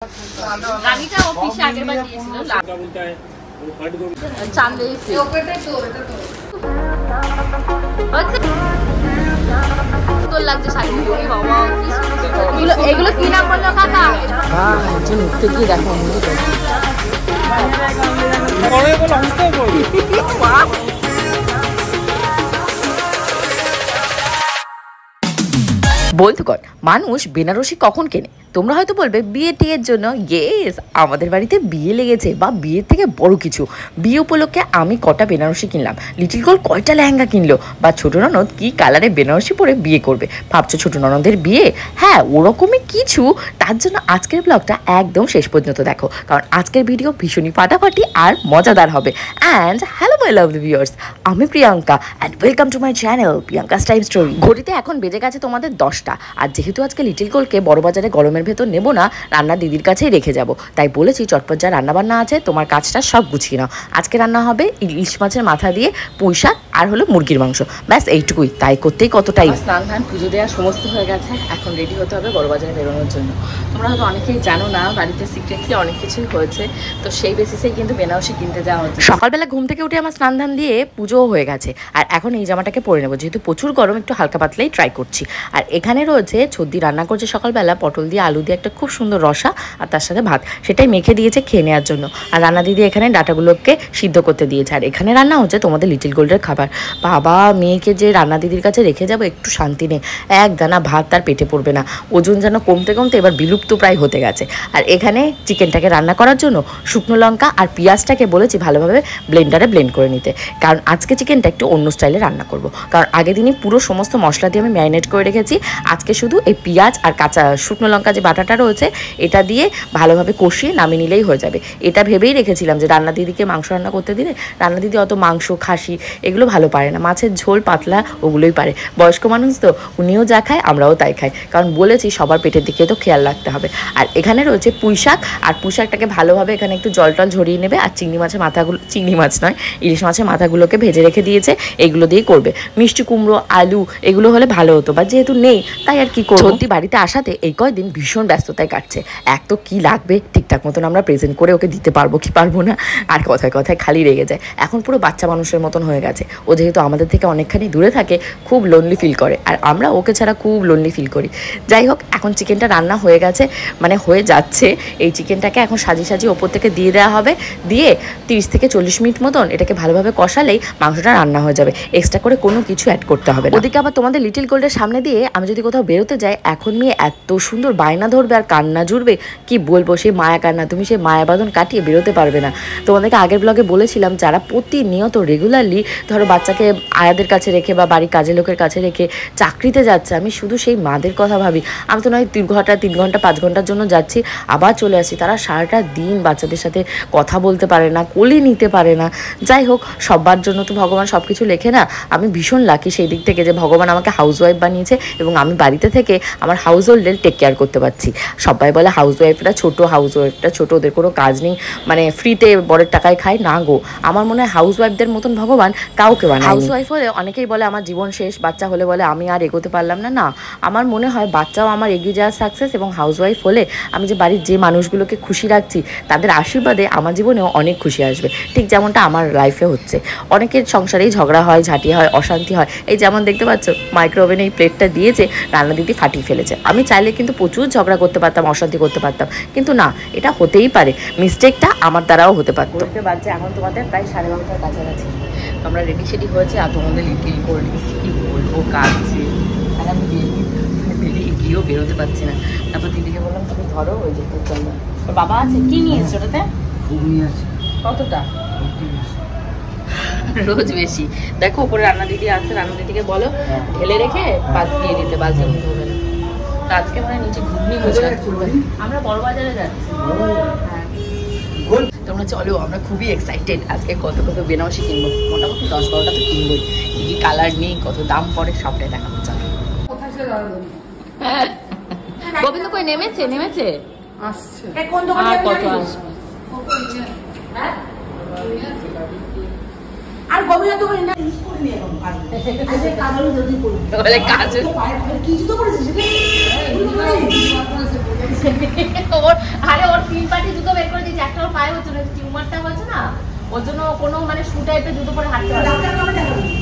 রানীটা অফিসে আগের বার দিয়েছিল চাঁদে তোর লাগছে শাড়িগুলো এগুলো কি নাম বললো কাকা? উঠতে গিয়ে দেখো বন্ধুগণ, মানুষ বেনারসি কখন কেনে? তোমরা হয়তো বলবে বিয়ে টিয়ের জন্য। ইয়েস, আমাদের বাড়িতে বিয়ে লেগেছে, বা বিয়ের থেকে বড় কিছু। বিয়ে উপলক্ষে আমি কটা বেনারসি কিনলাম, লিটিল গোল কয়টা লেহেঙ্গা কিনলো, বা ছোট ননদ কি কালারে বেনারসি পরে বিয়ে করবে। ভাবছো ছোট ননদের বিয়ে? হ্যাঁ, ওরকমই কিছু। তার জন্য আজকের ব্লগটা একদম শেষ পর্যন্ত দেখো, কারণ আজকের ভিডিও ভীষণই ফাটাফাটি আর মজাদার হবে। And hello my lovely viewers, আমি Priyanka and welcome to my channel Priyanka's time story. ঘড়িতে এখন বেজে গেছে তোমাদের 10টা। আর যেহেতু আজকে লিটিল গোলকে বড়বাজারে গরমের ভেতর নেবো না, রান্না দিদির কাছেই রেখে যাব, তাই বলেছি চটপট যা রান্নাবান্না আছে তোমার কাজটা সব গুছিয়ে নাও। আজকে রান্না হবে ইলিশ মাছের মাথা দিয়ে পুঁই শাক আর হলো মুরগির মাংস, ব্যাস এইটুকুই। তাই করতেই কত টাইম। স্নান ধান পুজো দেওয়া সমস্ত হয়ে গেছে, এখন রেডি হতে হবে বড়বাজারে বেরোনোর জন্য। তোমরা হয়তো অনেকেই জানো না, বাড়িতে সিক্রেটলি অনেক কিছুই হয়েছে, তো সেই বেসিসেই কিন্তু বেনারসি কিনতে যাওয়া হচ্ছে। সকালবেলা ঘুম থেকে উঠে আমার স্নান ধান দিয়ে পুজোও হয়ে গেছে, আর এখন এই জামাটাকে পরে নেবো, যেহেতু প্রচুর গরম একটু হালকা পাতলাই ট্রাই করছি। আর এখানে রয়েছে সর্দি রান্না করছে সকালবেলা পটল দিয়ে আলু দিয়ে একটা খুব সুন্দর রসা, আর তার সাথে ভাত, সেটাই মেখে দিয়েছে খেয়ে নেওয়ার জন্য। আর রান্না দিদি এখানে ডাটাগুলোকে সিদ্ধ করতে দিয়েছে, আর এখানে রান্না হচ্ছে তোমাদের লিটিল গোল্ডের খাবার। বাবা, মেয়েকে যে রান্না দিদির কাছে রেখে যাবো একটু শান্তি নেই, এক দানা ভাত তার পেটে পড়বে না, ওজন যেন কমতে কমতে এবার বিলুপ্ত প্রায় হতে গেছে। আর এখানে চিকেনটাকে রান্না করার জন্য শুকনো লঙ্কা আর পেঁয়াজটাকে বলেছি ভালোভাবে ব্লেন্ডারে ব্লেন্ড করে নিতে, কারণ আজকে চিকেনটা একটু অন্য স্টাইলে রান্না করব। কারণ আগের দিনই পুরো সমস্ত মশলা দিয়ে আমি ম্যারিনেট করে রেখেছি, আজকে শুধু এই পেঁয়াজ আর কাঁচা শুকনো লঙ্কা যে বাটাটা রয়েছে এটা দিয়ে ভালোভাবে কষিয়ে নামিয়ে নিলেই হয়ে যাবে। এটা ভেবেই রেখেছিলাম যে রান্না দিদিকে মাংস রান্না করতে দিলে, রান্না দিদি অত মাংস খাসি এগুলো ভালো পারে না, মাছের ঝোল পাতলা ওগুলোই পারে। বয়স্ক মানুষ তো, উনিও যা খায় আমরাও তাই খাই, কারণ বলেছি সবার পেটের দিকে তো খেয়াল রাখতে হবে। আর এখানে রয়েছে পুঁই শাক, আর পুঁই শাকটাকে ভালোভাবে এখানে একটু জল টল ঝরিয়ে নেবে, আর চিংড়ি মাছের মাথাগুলো, চিংড়ি মাছ নয় ইলিশ মাছের মাথাগুলোকে ভেজে রেখে দিয়েছে, এগুলো দিয়েই করবে। মিষ্টি কুমড়ো আলু এগুলো হলে ভালো হতো, বা যেহেতু নেই তাই আর কি করব। সত্যি বাড়িতে আসাতে এই কয়দিন ভীষণ ব্যস্ততায় কাটছে। এক তো কি লাগবে ঠিকঠাক মতন আমরা প্রেজেন্ট করে ওকে দিতে পারবো কি পারবো না, আর কথায় কথায় খালি রেগে যায়। এখন পুরো বাচ্চা মানুষের মতন হয়ে গেছে, ও যেহেতু আমাদের থেকে অনেকখানি দূরে থাকে খুব লোনলি ফিল করে, আর আমরা ওকে ছাড়া খুব লোনলি ফিল করি। যাই হোক, এখন চিকেনটা রান্না হয়ে গেছে, মানে হয়ে যাচ্ছে। এই চিকেনটাকে এখন সাজিয়ে ওপর থেকে দিয়ে দেওয়া হবে, দিয়ে 30 থেকে 40 মিনিট মতন এটাকে ভালোভাবে কষালেই মাংসটা রান্না হয়ে যাবে, এক্সট্রা করে কোনো কিছু অ্যাড করতে হবে না। ওদিকে আবার তোমাদের লিটিল গোল্ডের সামনে দিয়ে আমি যদি কোথাও বেরোতে যাই, এখন মেয়ে এত সুন্দর বায়না ধরবে আর কান্না জুড়বে, কি বলবো, সেই মায়া কান্না, তুমি সেই মায়া বাঁধন কাটিয়ে বেরোতে পারবে না। তোমাদেরকে আগের ব্লগে বলেছিলাম যারা প্রতিনিয়ত রেগুলারলি ধরো বাচ্চাকে আয়াদের কাছে রেখে বা বাড়ির কাজের লোকের কাছে রেখে চাকরিতে যাচ্ছে, আমি শুধু সেই মাদের কথা ভাবি। আমি তো নয় 3 ঘন্টা 5 ঘন্টার জন্য যাচ্ছি, আবার চলে আসি, তারা সারাটা দিন বাচ্চাদের সাথে কথা বলতে পারে না, কোলে নিতে পারে না। যাই হোক, সবার জন্য তো ভগবান সব কিছু লেখে না। আমি ভীষণ লাকি সেই দিক থেকে যে ভগবান আমাকে হাউসওয়াইফ বানিয়েছে, এবং আমি বাড়িতে থেকে আমার হাউস হোল্ডের টেক কেয়ার করতে পারছি। সবাই বলে হাউসওয়াইফরা ছোট, ওদের কোনো কাজ নেই, মানে ফ্রিতে বরের টাকায় খায় না গো। আমার মনে হয় হাউসওয়াইফদের মতন ভগবান কাউকে বানায়। হাউসওয়াইফ হলে অনেকেই বলে আমার জীবন শেষ, বাচ্চা হলে বলে আমি আর এগোতে পারলাম না। না, আমার মনে হয় বাচ্চাও আমার এগিয়ে যাওয়ার সাকসেস, এবং হাউসওয়াইফ হলে আমি যে বাড়ির যে মানুষগুলোকে খুশি রাখছি তাদের আশীর্বাদে আমার জীবনেও অনেক খুশি আসবে, ঠিক যেমনটা আমার লাইফে হচ্ছে। অনেকের সংসারেই ঝগড়া হয়, ঝাঁটি হয়, অশান্তি হয়। এই যেমন দেখতে পাচ্ছ মাইক্রো ওভেনে এই প্লেটটা দিয়েছে, রান্না দিদি ফাটিয়ে ফেলেছে। আমি চাইলে কিন্তু প্রচুর ঝগড়া করতে পারতাম, অশান্তি করতে পারতাম, কিন্তু না, এটা হতেই পারে, মিস্টেকটা আমার দ্বারাও হতে পারতো। বাজছে এখন তোমাদের প্রায় 12:30টার কাছাকাছি। তোমরা রেডি সেডি হয়েছে, আর তোমাদের লিটিল গোল্ড কি বলবো কাজছে, আর আমি বেরিয়ে গিয়েও বেরোতে পারছি না। তারপর দিদিকে বললাম তুমি ধরো, ওই যে তোর চলো। তোর বাবা আছে, কি নিয়েছে ওটাতে? কতটা? রোজ বেশি। দেখো উপরে রান্না দিদি আছে, রান্না দিদিকে বলো ঢেলে রেখে পাত দিয়ে দিতে, বালতি মতো হবে না। আজকে মানে নিচে ঘুগনি হচ্ছে, আমরা বড়বাজারে যাচ্ছি। তোমরা চলো, আমরা খুবই এক্সাইটেড। আজকে কত বেনারসি কিনবো, মোটামুটি 10-12টা তো কিনবোই। কি কি কালার নেই, কত দাম পড়ে, সবটাই দেখাবো। চলো। গোবিন্দ কই নেমেছে? আসছে, আর কত আসবে? আর আরে ওর 3 পাটি জুতো বের করে দিয়েছে, একটা ওর পায়ে হচ্ছে না, টিউমারটা হয়েছে না, ওর জন্য কোনো মানে শু টাইপের জুতো পরে হাঁটতে পারে।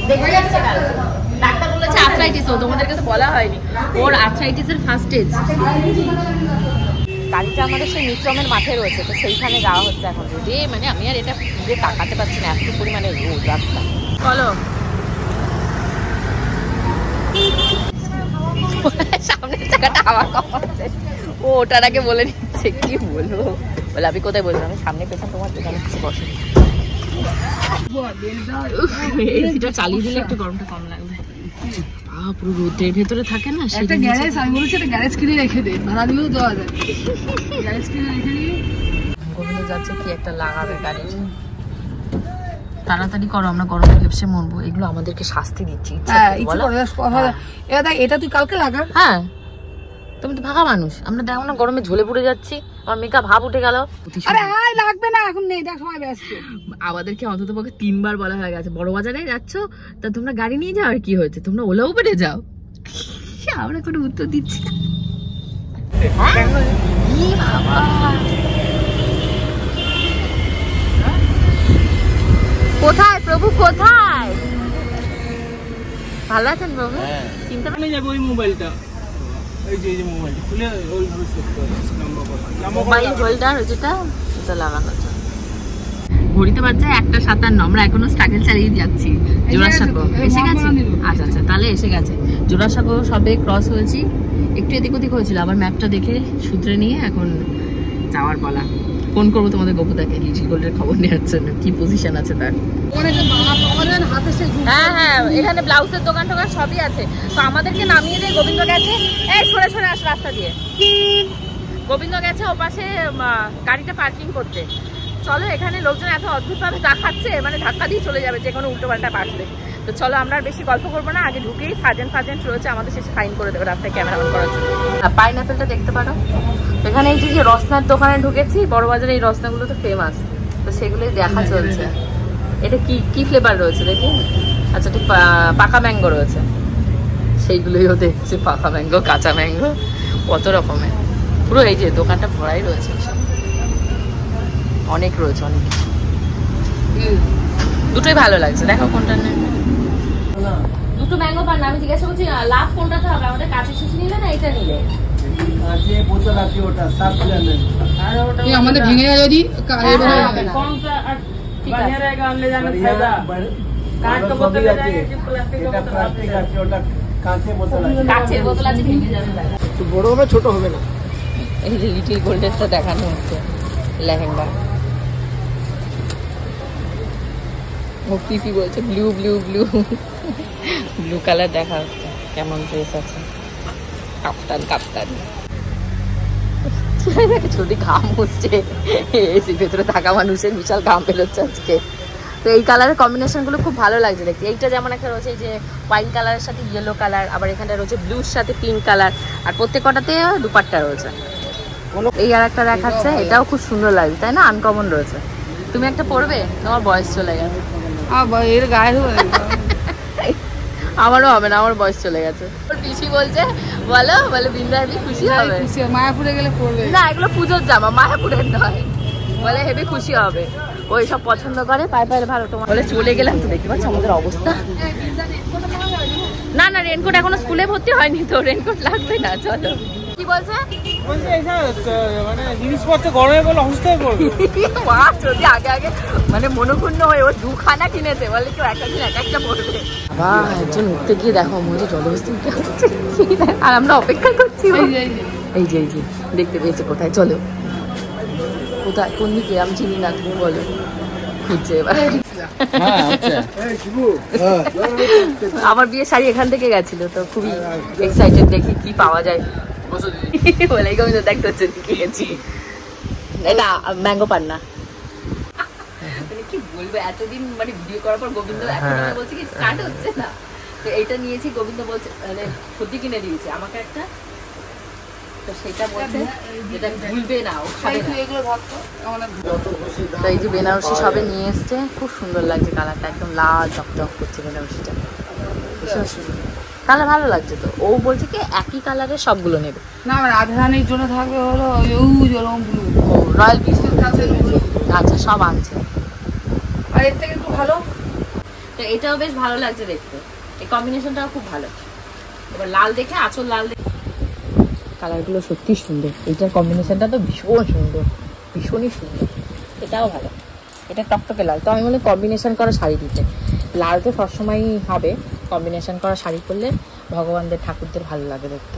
দেখে যাচ্ছে কাল ডাক্তার বলেছে আর্থ্রাইটিস, ও তোমাদেরকে তো বলা হয়নি, ওর আর্থ্রাইটিসের ফার্স্ট স্টেজ। গাড়িটা আমাদের সেই মিত্রমের মাঠে রয়েছে, তো সেইখানে যাওয়া হচ্ছে এখন। রোদে মানে আমি আর এটা পুরে তাকাতে পারছি না, এত পরিমাণে রোদ রাস্তা। চলো সামনের জায়গাটা হাওয়া কম আছে, ও ওটার আগে বলে নিচ্ছে কি বলবো, বলে আমি কোথায় বলবো, আমি সামনে পেছন তোমার দোকানে কিছু বসে এসিটা চালিয়ে দিলে একটু গরমটা কম লাগবে। পুরো রোদের ভেতরে থাকে না, একটা গ্যারেজ আমি বলেছি একটা গ্যারেজ কিনে রেখে দে, ভাড়া দিলেও দেওয়া যায়, গ্যারেজ কিনে রেখে দিই। গোবিন্দ যাচ্ছে কি একটা লাগাবে গাড়ি, তাড়াতাড়ি করো, আমরা গরমে ভেপসে মরবো। এগুলো আমাদেরকে শাস্তি দিচ্ছি। এবার দেখ এটা তুই কালকে লাগা। হ্যাঁ তুমি তো ভাগা মানুষ, আমরা দেখো না গরমে ঝলে পড়ে যাচ্ছি, আমার মেকআপ ভাব উঠে গেল। আরে আয় লাগবে না, এখন নেই, দেখ সময় ব্যস্ত। আমাদেরকে অন্তত পক্ষে 3 বার বলা হয়ে গেছে বড় বাজারে যাচ্ছ, তা তোমরা গাড়ি নিয়ে যাও, আর কি হয়েছে তোমরা ওলা উপরে যাও। আমরা কোনো উত্তর দিচ্ছি না। কোথায় প্রভু, কোথায়? ভালো আছেন প্রভু? চিন্তা করে যাবো ওই মোবাইলটা, এই যে মোবাইলটা খুলে ওই মোবাইল হোল্ডার যেটা সেটা লাগানো আছে। ঘড়িতে বাজছে 1:57, আমরা এখনো স্ট্রাগল চালিয়ে যাচ্ছি। জোড়াসাঁকো এসে গেছি। আচ্ছা আচ্ছা তাহলে এসে গেছে। জোড়াসাঁকো সবে ক্রস হয়েছি, একটু এদিক ওদিক হয়েছিল, আবার ম্যাপটা দেখে শুধরে নিয়ে এখন যাওয়ার পালা। ফোন করবো তোমাদের গোপুদাকে, লিটিল গোল্ডের খবর নেওয়ার জন্য, কি পজিশন আছে তার। হ্যাঁ হ্যাঁ এখানে ব্লাউজের দোকান টোকান সবই আছে। তো আমাদেরকে নামিয়ে দিয়ে গোবিন্দ গেছে, এই সরে সরে আস রাস্তা দিয়ে, গোবিন্দ গেছে ও পাশে গাড়িটা পার্কিং করতে। চলো, এখানে লোকজন এত অদ্ভুতভাবে দেখাচ্ছে, মানে ধাক্কা দিয়ে চলে যাবে যে কোনো উল্টো পাল্টা পারছে। তো চলো আমরা আর বেশি গল্প করবো না, আগে ঢুকেই সার্জেন্ট রয়েছে, আমাদের শেষে ফাইন করে দেবে রাস্তায় ক্যামেরা অন করার জন্য। পাইনাপেলটা দেখতে পারো এখানে, এই যে রসনার দোকানে ঢুকেছি, বড় বাজারে এই রসনাগুলো তো ফেমাস, তো সেগুলোই দেখা চলছে। এটা কি কি ফ্লেভার রয়েছে দেখি? আচ্ছা ঠিক পাকা ম্যাঙ্গো রয়েছে, সেইগুলোইও দেখছি, পাকা ম্যাঙ্গো, কাঁচা ম্যাঙ্গো, কত রকমের। পুরো এই যে দোকানটা ভরাই রয়েছে, অনেক রয়েছে, অনেক কিছু। দুটোই ভালো লাগছে, দেখো কোনটা নেই। দুটো ম্যাঙ্গো পান না, আমি জিজ্ঞাসা করছি লাভ কোনটাতে হবে, আমাদের কাছে শেষ নিলে না এটা নিলে? আমাদের ভেঙে যায় যদি কাঁচের বোতল আছে, ভেঙে যাবে, বড় হবে ছোট হবে না। এই যে লিটিল গোল্ডেরটা দেখানো হচ্ছে লেহেঙ্গা, ও কি বলছে, blue blue blue blue colour দেখা হচ্ছে, কেমন ড্রেস আছে, কাপ্তান কাপ্তান। যদি ঘাম হচ্ছে, এসি ভেতরে থাকা মানুষের বিশাল ঘাম বেরোচ্ছে আজকে। তো এই কালারের কম্বিনেশন গুলো খুব ভালো লাগছে দেখতে। এইটা যেমন একটা রয়েছে এই যে ওয়াইন কালারের সাথে ইয়েলো কালার, আবার এখানটা রয়েছে ব্লুর সাথে পিঙ্ক কালার, আর প্রত্যেকটাতে দুপাট্টা রয়েছে। এই আর একটা দেখাচ্ছে, এটাও খুব সুন্দর লাগছে তাই না, আনকমন রয়েছে। তুমি একটা পরবে, তোমার বয়স চলে গেছে। এর গায়ে আমারও হবে না, আমার বয়স চলে গেছে। পিসি বলছে বলো, বলে বিন্দা হেবি খুশি হবে। মায়াপুরে গেলে পড়বে না, এগুলো পুজোর জামা, মায়াপুরের নয়। বলে হেবি খুশি হবে, ওই সব পছন্দ করে, পায়ে পায়ে ভালো। তোমার বলে চলে গেলাম, তো দেখতে পাচ্ছ আমাদের অবস্থা। না না রেনকোট এখনো স্কুলে ভর্তি হয়নি, তো রেনকোট লাগবে না। চলো, কি বলছে? মানে জিনিসপত্র গরমে বলে অসুস্থ হয়ে পড়বে। যদি আগে আগে মানে মনোক্ষুণ্ণ হয়ে ও 2খানা কিনেছে, বলে কেউ একটা দিন একটা পড়বে। একজন উঠতে গিয়ে দেখো মনে জলহস্তি উঠে হচ্ছে, আর আমরা অপেক্ষা করছি। এই যে দেখতে পেয়েছে কোথায়, চলো কোথায়, কোন দিকে আমি চিনি না, তুমি বলো। খুঁজছে এবার। আমার বিয়ে শাড়ি এখান থেকে গেছিল, তো খুবই এক্সাইটেড দেখি কি পাওয়া যায়। বলে গোবিন্দ দেখতে হচ্ছে কিনেছি, এটা ম্যাঙ্গো পান্না। মানে কি বলবো, এতদিন মানে ভিডিও করার পর গোবিন্দ এখন বলছে কি স্টার্ট হচ্ছে না, তো এইটা নিয়েছি। গোবিন্দ বলছে মানে সত্যি কিনে দিয়েছে আমাকে একটা, তো সেটা বলছে যেটা ভুলবে না, ও খাবে না। এগুলো ভাবতো আমাদের তো এই যে বেনারসি সবে নিয়ে এসছে, খুব সুন্দর লাগছে কালারটা, একদম লাল চকচক করছে বেনারসিটা, ভীষণ সুন্দর কালার, ভালো লাগছে। তো ও বলছে কি একই কালারের সবগুলো নেবে না, আমার রাধারানীর জন্য থাকবে হলো ওরকম ব্লু, ও রয়্যাল পিস। আচ্ছা সব আনছে, আর এর থেকে একটু ভালো। তো এটাও বেশ ভালো লাগছে দেখতে, এই কম্বিনেশনটাও খুব ভালো। এবার লাল দেখে, আঁচল লাল দেখে, কালারগুলো সত্যি সুন্দর, এইটার কম্বিনেশনটা তো ভীষণ সুন্দর, ভীষণই সুন্দর। এটাও ভালো, এটা টকটকে লাল। তো আমি বলি কম্বিনেশন করা শাড়ি দিতে, লাল তো সবসময়ই হবে, কম্বিনেশন করা শাড়ি পরলে ভগবানদের ঠাকুরদের ভালো লাগে দেখতে।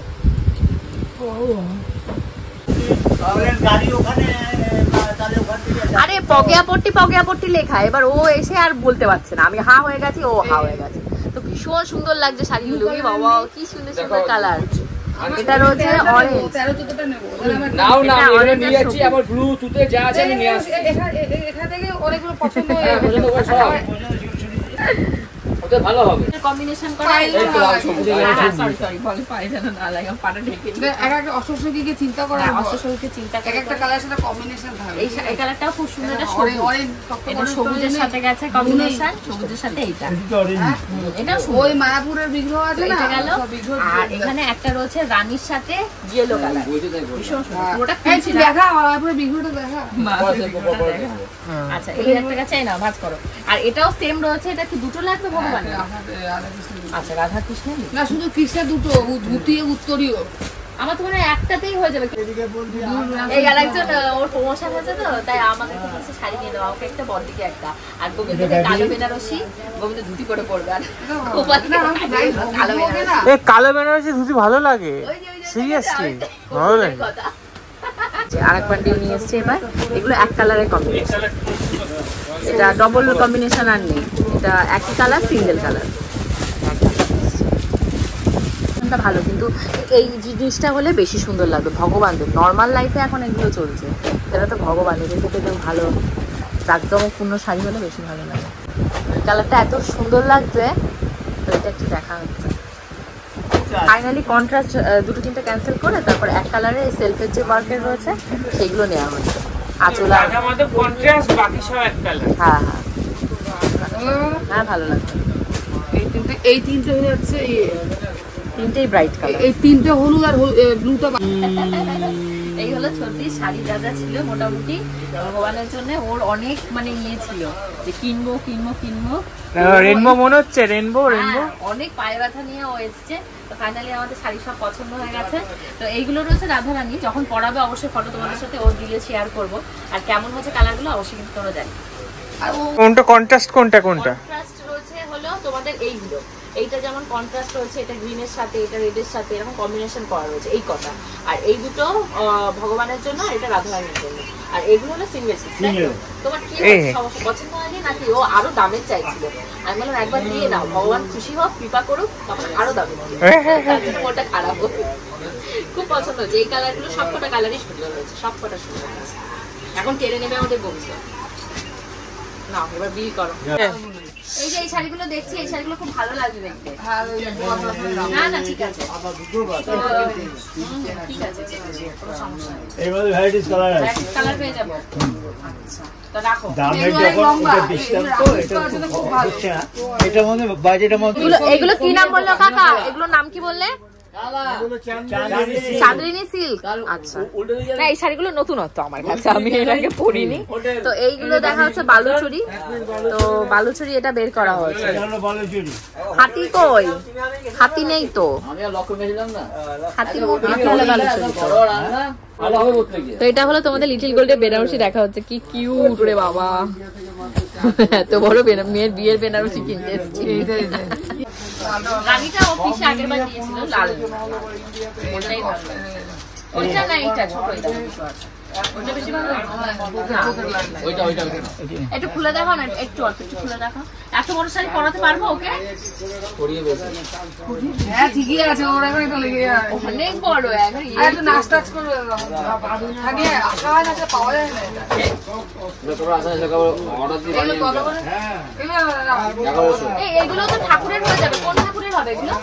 আরে পগিয়া পট্টি লেখা, এবার ও এসে আর বলতে পারছে না, আমি হা হয়ে গেছি, ও হা হয়ে গেছে। তো ভীষণ সুন্দর লাগছে শাড়িগুলো, বাবা কি সুন্দর সুন্দর কালার। এটা রয়েছে অরেঞ্জ, 13-14টা নেবো। নাও না, আমি এটা নিয়ে যাচ্ছি, আমার ব্লু তুতে যা আছে আমি নিয়ে আসছি। এখান থেকে অনেকগুলো পছন্দ হয়ে হ্যাঁ, পছন্দ করে সব। ওতে ভালো হবে। কম্বিনেশন করা। এই তো লাল সবুজ সরি বলে পাই যেন না লাগে, পাটা ঢেকে দিই। একটা অশ্বশোকীকে চিন্তা করা, অশ্বশোকীকে চিন্তা করে একটা কালারের সাথে কম্বিনেশন থাকে। এই কালারটাও খুব সুন্দর, এটা সবুজ, এটা সবুজের সাথে গেছে কম্বিনেশন, সবুজের সাথে এইটা, এটা ওই মায়াপুরের বিগ্রহ আছে না, এটা গেল। আর এখানে একটা রয়েছে রানীর সাথে ইয়েলো কালার, ভীষণ সুন্দর, পুরোটা কিনছি না। দেখা মায়াপুরের বিগ্রহটা দেখা। আচ্ছা এই একটা কাছে না ভাঁজ করো। আর এটাও সেম রয়েছে, এটা কি দুটো লাগবে ভগবান? আচ্ছা রাধা কৃষ্ণ না, শুধু কৃষ্ণের দুটো, ধুতিয়ে উত্তরীয়। আমার তো মনে হয় একটাতেই হয়ে যাবে। এই আরেকজন ওর প্রমোশন হয়েছে তো, তাই আমাদের কাছে শাড়ি নিয়ে দেওয়া, ওকে একটা বড়দিকে একটা, আর গোবিন্দকে কালো বেনারসি, গোবিন্দ ধুতি করে পরবে, আর কালো বেনারসি। কালো বেনারসি ধুতি ভালো লাগে, সিরিয়াসলি ভালো লাগে। আরেক বান্ডিল নিয়ে এসছে এবার, এগুলো এক কালারের কম্বিনেশন, এটা ডবল কম্বিনেশন আর নেই, এটা একই কালার সিঙ্গেল কালার। ভালো, কিন্তু এই জিনিসটা হলে বেশি সুন্দর লাগবে ভগবানদের। নর্মাল লাইফে এখন এগুলো চলছে, এটা তো ভগবানের, এগুলো একদম ভালো জাঁকজমকপূর্ণ শাড়ি হলে বেশি ভালো লাগে। কালারটা এত সুন্দর লাগছে, তো এটা একটু দেখা হচ্ছে। ফাইনালি কন্ট্রাস্ট দুটো তিনটা ক্যান্সেল করে তারপর এক কালারে সেলফের যে ওয়ার্কের রয়েছে সেগুলো নেওয়া হচ্ছে। আঁচল আর কন্ট্রাস্ট, বাকি সব এক কালার। হ্যাঁ হ্যাঁ ভালো লাগবে। এই তিনটে হয়ে যাচ্ছে, তিনটেই ব্রাইট কালার, এই তিনটে হলুদ আর ব্লুটা। এই হলো ছোটি শাড়ি যা যা ছিল মোটামুটি ভগবানের জন্য। ওর অনেক মানে ইয়ে ছিল যে কিনবো কিনবো কিনবো, রেনবো মনে হচ্ছে, রেনবো অনেক পায়ে ব্যথা নিয়ে ও এসছে। তো ফাইনালি আমাদের শাড়ি সব পছন্দ হয়ে গেছে। তো এইগুলো রয়েছে রাধারানী, যখন পরাবে অবশ্যই ফটো তোমাদের সাথে ওর দিয়ে শেয়ার করবো, আর কেমন হচ্ছে কালারগুলো অবশ্যই কিন্তু তোমরা জানি। আর কোনটা কন্ট্রাস্ট, কোনটা কন্ট্রাস্ট রয়েছে হলো তোমাদের এইগুলো, এইটা যেমন কন্ট্রাস্ট রয়েছে, এটা গ্রিনের সাথে এটা রেডের সাথে এরকম কম্বিনেশন করা রয়েছে এই কথা। আর এই দুটো ভগবানের জন্য, আর এটা রাধারানীর জন্য। আর এগুলো হলো সিঙ্গেল পিস। তোমার কি সমস্যা, পছন্দ হয়নি নাকি? ও আরো দামের চাইছিল, আমি বললাম একবার দিয়ে নাও, ভগবান খুশি হোক, কৃপা করুক, তখন আরো দামে ওটা খারাপ হোক। খুব পছন্দ হয়েছে এই কালারগুলো, সবকটা কালারই সুন্দর হয়েছে, সবকটা সুন্দর। এখন কেড়ে নেবে আমাদের গোবিন্দ। না এবার বিল করো। এই যে এই শাড়িগুলো দেখছি, এই শাড়িগুলো খুব ভালো লাগবে দেখতে। না না ঠিক আছে, ঠিক আছে, কোনো সমস্যা নেই, এবারে ভ্যারাইটিস কালার আছে, কালার পেয়ে যাবো। আচ্ছা তো রাখো। দামে যখন এটা ডিসকাউন্ট তো এটা খুব ভালো হচ্ছে না, এটার মধ্যে বাজেটের মধ্যে। এগুলো কি নাম বললো কাকা? এগুলোর নাম কি বললে? চাঁদনী সিল্ক। আচ্ছা না এই শাড়িগুলো নতুনত্ব আমার কাছে, আমি এর আগে পরিনি। তো এইগুলো দেখা হচ্ছে বালুচুরি, তো বালুচুরি এটা বের করা হয়েছে। হাতি কই? হাতি নেই তো, হাতি হলে বালুচুরি। তো এটা হলো তোমাদের লিটিল গোল্ডের বেনারসি দেখা হচ্ছে, কি কিউট রে বাবা, এত বড় মেয়ের বিয়ের বেনারসি কিনতে এসেছি। রানীটা ও পিসে আগের বার দিয়েছিল লাল, ওইটাই ভালো। ওইটা না এইটা ছোট, এটা ওটা বেশি ভালো একটু খুলে দেখো না, একটু অল্প একটু খুলে দেখো। এত বড় শাড়ি পরাতে পারবো ওকে? হ্যাঁ ঠিকই আছে, ওর এখন তো লেগে যায় অনেক বড় এখন। একটু নাচ টাচ করবে আগে, আশা হয় না পাওয়া যায় না এটা। এগুলো তো ঠাকুরের হয়ে যাবে। কোন ঠাকুরের হবে এগুলো?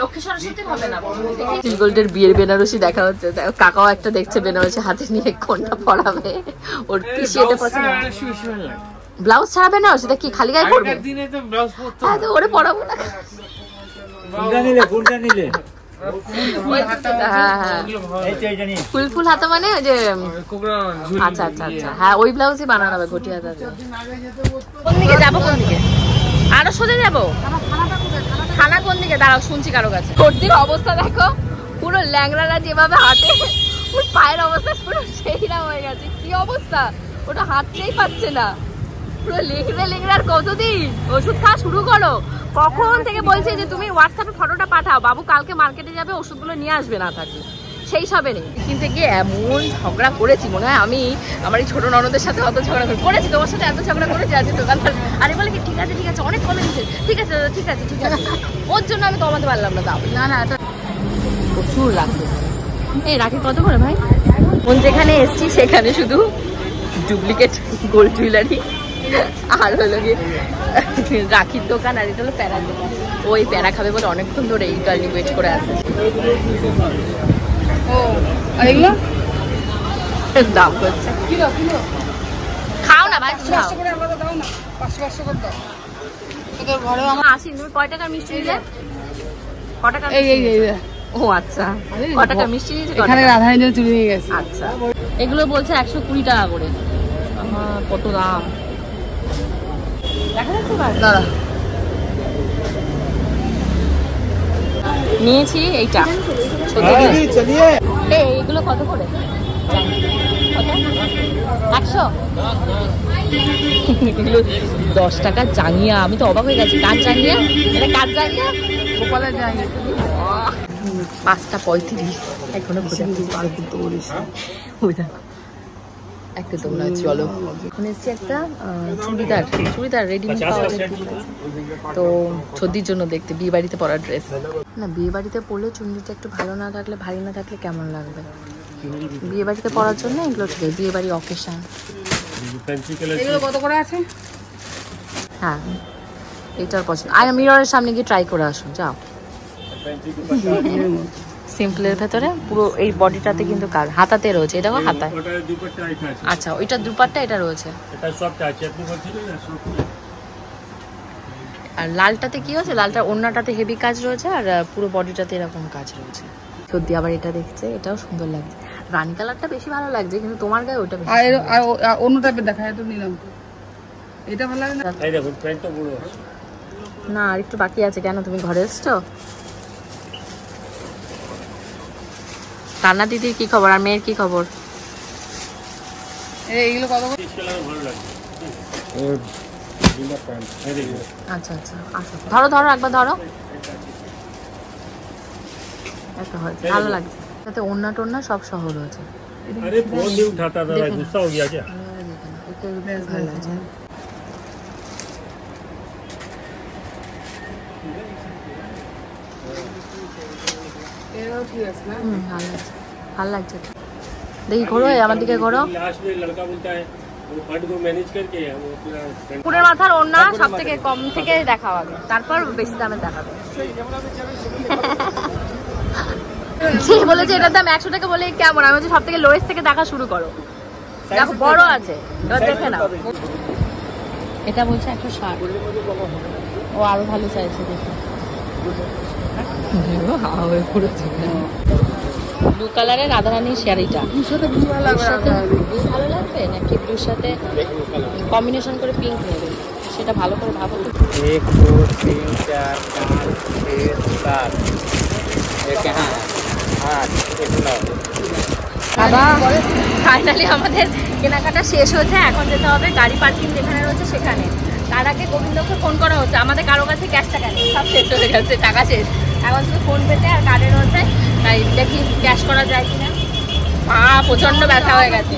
লক্ষ্মী সরস্বতীর হবে না। গোল্ডের বিয়ের বেনারসি দেখা হচ্ছে, কাকাও একটা দেখছে বেনারসি হাতে নিয়ে কোনটা পরাবে। ওর পিসি এটা পছন্দ। ব্লাউজ ছাড়া বেনারসি কি খালি গায়ে পরবে? হ্যাঁ তো ওরে পরাবো না। কোনটা নিলে ফুল ফুল হাতা মানে ওই যে আচ্ছা আচ্ছা আচ্ছা হ্যাঁ ওই ব্লাউজই বানানো হবে ঘটি হাতা। কোন দিকে যাবো? কোন দিকে? আরো সোজা যাবো? খানা কোন দিকে? দাঁড়াও শুনছি কারো কাছে। সর্দির অবস্থা দেখো, পুরো ল্যাংড়ারা যেভাবে হাঁটে ওর পায়ের অবস্থা পুরো সেইরা হয়ে গেছে। কি অবস্থা, ওটা হাঁটতেই পারছে না, পুরো লেংড়ে লেংড়ে। আর কতদিন ওষুধ খাওয়া শুরু করো? কখন থেকে বলছে যে তুমি হোয়াটসঅ্যাপে ফটোটা পাঠাও, বাবু কালকে মার্কেটে যাবে ওষুধগুলো নিয়ে আসবে না থাকলে। সেই সবে নেই কিনতে গিয়ে এমন ঝগড়া করেছি, মনে হয় আমি আমার এই ছোট ননদের সাথে অত ঝগড়া করেছি। তোমার সাথে এত ঝগড়া করেছি আজকে দোকানদার আরে বলে কি ঠিক আছে অনেক কমে দিচ্ছে, ঠিক আছে ঠিক আছে ঠিক আছে। ওর জন্য আমি কমাতে পারলাম না দাম। না না এটা প্রচুর লাগবে। এই রাখি কত করে ভাই? কোন যেখানে এসছি সেখানে শুধু ডুপ্লিকেট গোল্ড জুয়েলারি আর হলো গিয়ে রাখির দোকান, আর এটা হলো প্যারার দোকান। ওই প্যারা খাবে বলে অনেকক্ষণ ধরে এই টার্নিং ওয়েট করে আছে। এগুলো দাম করছে খাও না ভাই, খাও। দাও না 500 করে দাও। তোদের ঘরে আসি। তুমি কয় টাকার মিষ্টি নিলে? ক টাকার? এই এই এই ও আচ্ছা, ক টাকার মিষ্টি নিয়েছে? এখানে রাধারানী জন্য চুরি নিয়ে গেছে। আচ্ছা এগুলো বলছে 120 টাকা করে। কত দাম দেখা যাচ্ছে। দাঁড়া নিয়েছি এইটা। এইগুলো কত করে? 100? এগুলো 10 টাকার জাঙ্গিয়া। আমি তো অবাক হয়ে গেছি। কার জাঙ্গিয়া এটা? কার জাঙ্গিয়া? গোপালের যাই 5:35 এখনো একদম না। চলো এখন এসছি একটা চুড়িদার রেডিমেড পাওয়া যায় তো সর্দির জন্য দেখতে, বিয়ে বাড়িতে পরা ড্রেস। না বিয়ে বাড়িতে পরলে চুন্ডিটা একটু ভালো না থাকলে, ভারী না থাকলে কেমন লাগবে? বিয়ে বাড়িতে পরার জন্য এগুলো ঠিক আছে, বিয়ে বাড়ি অকেশন। এগুলো কত করে আছে? হ্যাঁ এটার পছন্দ। আর মিররের সামনে গিয়ে ট্রাই করে আসো, যাও। সিম্পলের ভেতরে পুরো এই বডিটাতে কিন্তু কাজ, হাতাতে রয়েছে। এটা হাতায় আচ্ছা, ওইটা দুপাট্টা এটা রয়েছে। আর লালটাতে কি হয়েছে? লালটা ওড়নাটাতে হেভি কাজ রয়েছে আর পুরো বডিটাতে এরকম কাজ রয়েছে। সর্দি আবার এটা দেখছে, এটাও সুন্দর লাগছে। রানী কালারটা বেশি ভালো লাগছে, কিন্তু তোমার গায়ে ওটা বেশি। আর অন্য টাইপের দেখা যায় তো নিলাম। এটা ভালো লাগে না? এই দেখুন প্যান্টটা বড় আছে না, আর একটু বাকি আছে। কেন তুমি ঘরে এসছো? রান্না দিদির কি খবর আর মেয়ের কি খবর? এইগুলো কত করে? ভালো লাগে। আচ্ছা আচ্ছা আসো, ধরো ধরো একবার ধরো। একটা হয়েছে, ভালো লাগছে। তাতে ওড়না টোড়না সব সহ রয়েছে। अरे फोन नहीं उठाता था, गुस्सा हो गया क्या? ভালো লাগছে। ভালো লাগছে। দেখি ঘোরো, আমার দিকে ঘোরো। लास्ट में लड़का बोलता है वो फंड को मैनेज करके वो पूरा পুরের মাথার ওড়না সব থেকে কম থেকে দেখা হবে, তারপর বেশি দামে দেখাবে। সে বলেছে এটার দাম 100 টাকা, বলে কেমন? আমি বলছি সব থেকে লোয়েস্ট থেকে দেখা শুরু করো। দেখো বড় আছে, এবার দেখে নাও। এটা বলছে 160। ও আরো ভালো চাইছে দেখো। ব্লু কালারের রাধারানীর শাড়িটা ভালো লাগবে নাকি ব্লুর সাথে কম্বিনেশন করে পিঙ্ক নেবে? সেটা ভালো করে ভাবো। 1 2 3 4 5 6 7 एक यहाँ 8 एक 9। বাবা ফাইনালি আমাদের কেনাকাটা শেষ হয়েছে। এখন যেতে হবে গাড়ি পার্কিং যেখানে রয়েছে সেখানে। তার আগে গোবিন্দকে ফোন করা হচ্ছে, আমাদের কারো কাছে ক্যাশ টাকা নেই, সব শেষ হয়ে গেছে, টাকা শেষ। এখন শুধু ফোন পেতে আর কার্ডে রয়েছে, তাই দেখি ক্যাশ করা যায় কিনা। প্রচন্ড ব্যথা হয়ে গেছে।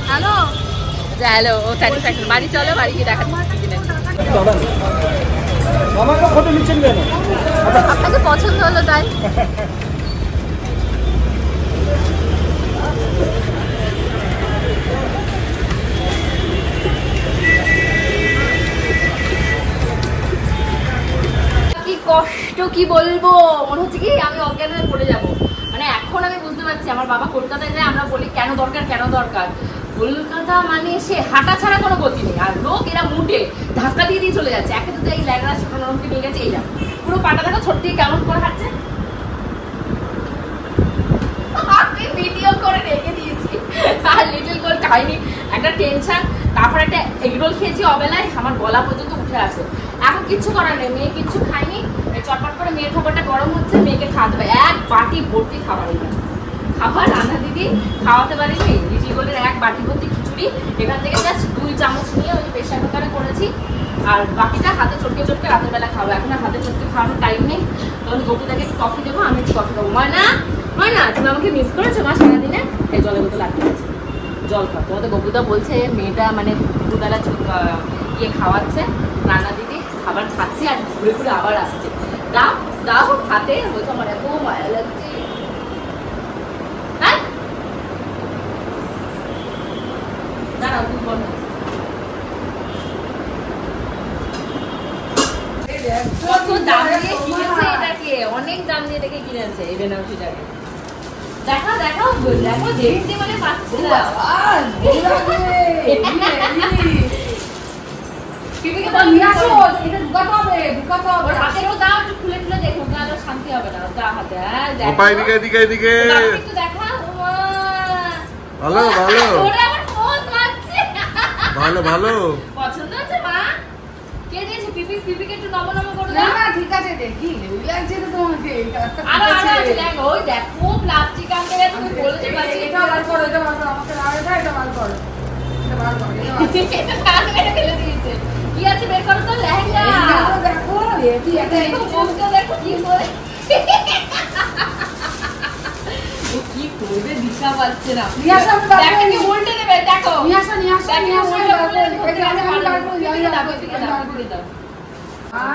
হ্যালো হ্যালো, ও স্যাটিসফ্যাকশন। বাড়ি চলো, বাড়ি গিয়ে দেখাচ্ছি। আমাকে ফটো নিচ্ছেন কেন? আপনাকে পছন্দ হলো তাই। কি কষ্ট, কি বলবো, মনে হচ্ছে কি আমি অজ্ঞান হয়ে পড়ে যাবো। মানে এখন আমি বুঝতে পারছি, আমার বাবা কলকাতায় যায়, আমরা বলি কেন দরকার কেন দরকার। কলকাতা মানে সে হাঁটা ছাড়া কোনো গতি নেই, আর লোক এরা মুটে ধাক্কা দিয়ে দিয়ে চলে যাচ্ছে। একে তো এই ল্যাংড়া ছোট নরমকে নিয়ে গেছে, এই পুরো পাটা দেখা ছোট দিয়ে কেমন করে হাঁটছে। আমি ভিডিও করে রেখে দিয়েছি। আর লিটল গোল খাইনি, একটা টেনশন। তারপর একটা এগরোল খেয়েছি অবেলায়, আমার গলা পর্যন্ত উঠে আসে। এখন কিচ্ছু করার নেই, মেয়ে কিচ্ছু খাইনি, চটপট করে মেয়ের খাবারটা গরম হচ্ছে, মেয়েকে খাওয়াতে হবে। এক বাটি ভর্তি খাবার, খাবার রান্না দিদি খাওয়াতে পারিনি। লিটল গোলের এক বাটি ভর্তি খিচুড়ি, এখান থেকে জাস্ট 2 চামচ নিয়ে ওই প্রেশার কুকারে করেছি, আর বাকিটা হাতে চটকে চটকে রাতের বেলা খাবো। এখন আর হাতে চটকে খাওয়ানোর টাইম নেই, তখন গোপুদাকে একটু কফি দেবো, আমি একটু কফি দেবো। ময়না, ময়না তুমি আমাকে মিস করেছো মা সারাদিনে? এই জলের বোতল আটকে আছে, জল খাও। তোমাদের গোপুদা বলছে মেয়েটা মানে দুবেলা ইয়ে খাওয়াচ্ছে, রান্না দিদি খাবার খাচ্ছে আর ঘুরে ঘুরে আবার আসছে। দাও দাও হাতে, বলছে আমার এত মায়া লাগছে। হ্যাঁ দাঁড়াও, তুমি বলো। কত দাম দিয়ে কিনেছে এটাকে, অনেক দাম দিয়ে এটাকে কিনেছে এই বেনারসিটাকে। দেখাও দেখাও দেখো, দেখতে মানে পাচ্ছে না। শান্তি হবে না হাতে। ভালো ভালো ভালো ভালো পছন্দ হচ্ছে মা? কে দিয়েছে? পিপিকে একটু নম নম করে না দাও। না ঠিক আছে, দেখি হেভি লাগছে তো তোমাকে। আরো আছে, দেখো ওই দেখো প্লাস্টিক আনতে গেছে, তুমি বলেছো প্লাস্টিক। এটা বার করো, এটা বার করো, আমাকে আর এটা বার করো, এটা বার করো, এটা বার করো। এটা কান মেরে ফেলে দিয়েছে। কি আছে বের করো তো, লেহেঙ্গা। এইগুলো দেখো, কি একটা দেখো বলতে দেখো কি করে। ও কি করবে দিশা পাচ্ছে না। নিয়ে আসো, আমি বার দেখো করে কি উল্টে দেবে, দেখো। নিয়ে আসো, নিয়ে আসো, দেখো, নিয়ে আসো, উল্টে বার করে উল্টে এটা আমি বার করে দিই, এদিকে দাও, এদিকে দাও, বার করে এদিকে দাও।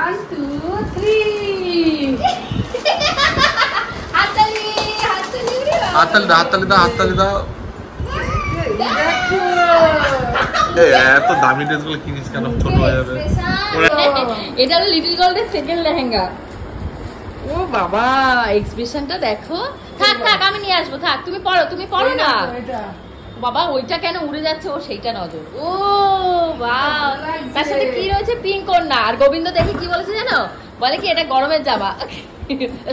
1 2 3 হাততালি হাততালি হাততালি দাও হাততালি দাও হাততালি দাও। দেখো এত দামি ড্রেসগুলো কিনিস কেন, ছোট হয়ে যাবে। এটা হলো লিটল গোল্ডের সেকেন্ড লেহেঙ্গা। ও বাবা, এক্সপ্রেশনটা দেখো। থাক থাক আমি নিয়ে আসবো, থাক তুমি পড়ো না। এটা বাবা ওইটা কেন উড়ে যাচ্ছে, ও সেইটা নজর। ও বাহ, তার সাথে কি রয়েছে, পিঙ্ক ওড়না। আর গোবিন্দ দেখে কি বলেছে জানো, বলে কি এটা গরমের জামা,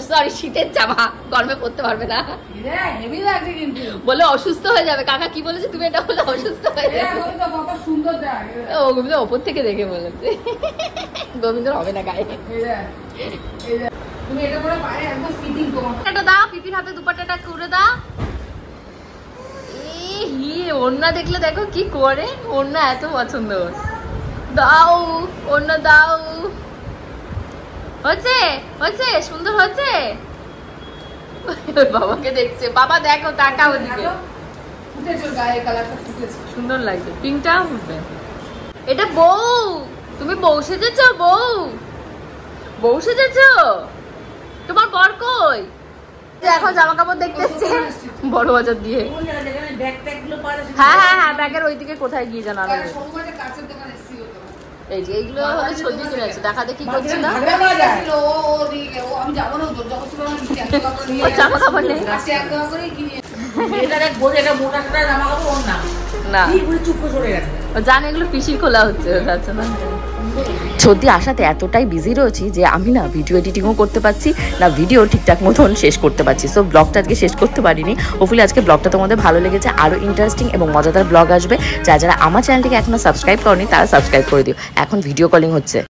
সরি শীতের জামা, গরমে পরতে পারবে না, এটা হেভি লাগছে কিন্তু। বলে অসুস্থ হয়ে যাবে। কাকা কি বলেছে, তুমি এটা বলে অসুস্থ হয়ে এটা যাবে। তো কত সুন্দর দেখ। ও গোবিন্দ ওপর থেকে দেখে বলেছে, গোবিন্দর হবে না গায়ে। এটা তুমি এটা পরে পায়ে একদম ফিটিং তোমার। এটা দাও, পিপির হাতে দুপাট্টাটা করে দাও। ওড়না দেখলে দেখো কি করে, ওড়না এত পছন্দ ওর। দাও ওড়না দাও। হচ্ছে হচ্ছে সুন্দর হচ্ছে। বাবাকে দেখছে, বাবা দেখো তাকাও ওদিকে। ফুটেছে গায়ে, কালারটা ফুটেছে, সুন্দর লাগছে, পিঙ্কটা উঠবে। এটা বউ, তুমি বউ সেজেছো? বউ সেজেছো? তোমার বর কই? এখন জামা কাপড় দেখতে এসছে বড় বাজার দিয়ে। হ্যাঁ হ্যাঁ হ্যাঁ, ব্যাগের ওইদিকে কোথায় গিয়ে জানা কারণ সবুজের কাছের দোকানে এসেছিল তো। এই যে এইগুলো হলো ছবি কিনে আছে, দেখা দেখি করছি না। আমি যাবো না, যখন ছিল ও জামা কাপড় নেই একদম করে কিনে না, ও জানে এগুলো পিসির খোলা হচ্ছে, যাচ্ছে না। সত্যি আসাতে এতটাই বিজি রয়েছি যে আমি না ভিডিও এডিটিংও করতে পারছি না, ভিডিও ঠিকঠাক মতন শেষ করতে পারছি। সো ব্লগটা আজকে শেষ করতে পারিনি। হোপফুলি আজকে ব্লগটা তোমাদের ভালো লেগেছে। আরও ইন্টারেস্টিং এবং মজাদার ব্লগ আসবে। যারা আমার চ্যানেলটিকে এখনো সাবস্ক্রাইব করনি তারা সাবস্ক্রাইব করে দিও। এখন ভিডিও কলিং হচ্ছে।